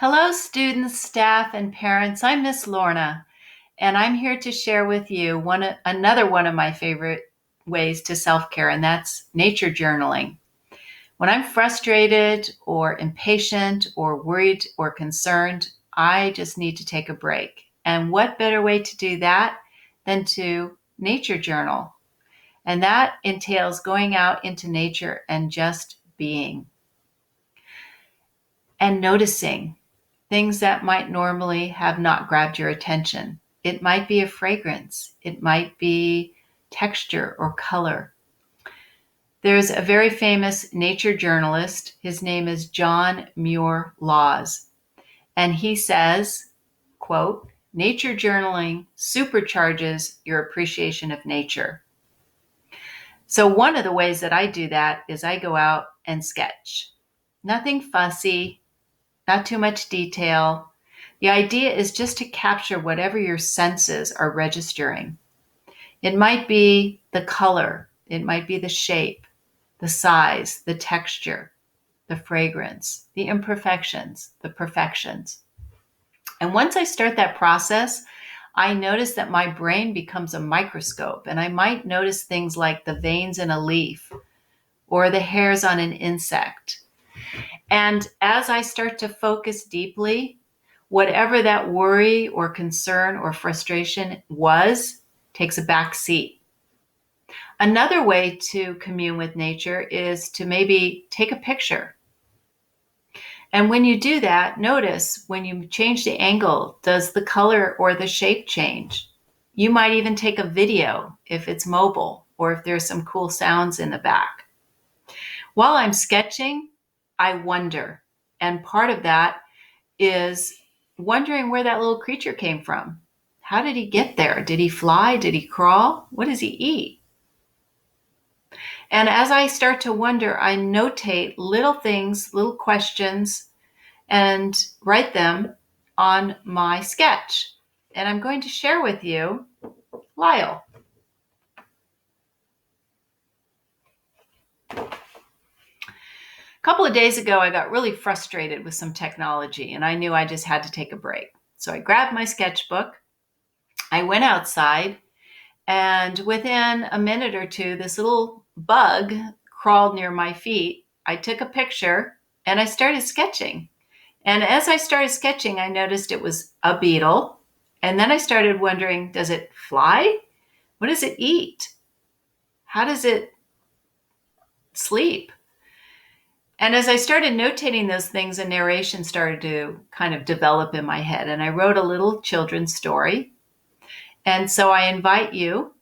Hello, students, staff, and parents. I'm Miss Lorna, and I'm here to share with you another one of my favorite ways to self-care, and that's nature journaling. When I'm frustrated or impatient or worried or concerned, I just need to take a break. And what better way to do that than to nature journal? And that entails going out into nature and just being and noticing things that might normally have not grabbed your attention. It might be a fragrance, it might be texture or color. There's a very famous nature journalist. His name is John Muir Laws. And he says, quote, nature journaling supercharges your appreciation of nature. So one of the ways that I do that is I go out and sketch. Nothing fussy, not too much detail. The idea is just to capture whatever your senses are registering. It might be the color, it might be the shape, the size, the texture, the fragrance, the imperfections, the perfections. And once I start that process, I notice that my brain becomes a microscope, and I might notice things like the veins in a leaf or the hairs on an insect. And as I start to focus deeply, whatever that worry or concern or frustration was takes a back seat. Another way to commune with nature is to maybe take a picture. And when you do that, notice when you change the angle, does the color or the shape change? You might even take a video if it's mobile or if there's some cool sounds in the back. While I'm sketching, I wonder. And part of that is wondering where that little creature came from. How did he get there? Did he fly? Did he crawl? What does he eat? And as I start to wonder, I notate little things, little questions, and write them on my sketch. And I'm going to share with you Lyle. A couple of days ago, I got really frustrated with some technology, and I knew I just had to take a break. So I grabbed my sketchbook, I went outside, and within a minute or two, this little bug crawled near my feet. I took a picture and I started sketching. And as I started sketching, I noticed it was a beetle. And then I started wondering, does it fly? What does it eat? How does it sleep? And as I started notating those things, a narration started to kind of develop in my head. And I wrote a little children's story. And so I invite you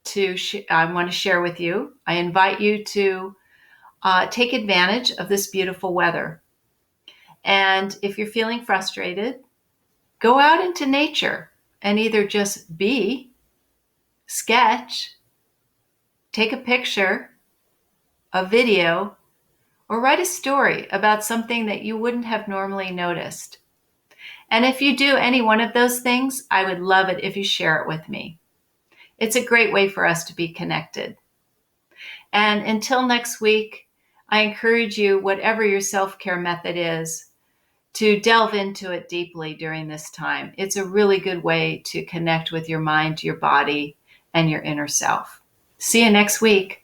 to, I want to share with you, I invite you to take advantage of this beautiful weather. And if you're feeling frustrated, go out into nature and either just be, sketch, take a picture, a video, or write a story about something that you wouldn't have normally noticed. And if you do any one of those things, I would love it if you share it with me. It's a great way for us to be connected. And until next week, I encourage you, whatever your self-care method is, to delve into it deeply during this time. It's a really good way to connect with your mind, your body, and your inner self. See you next week.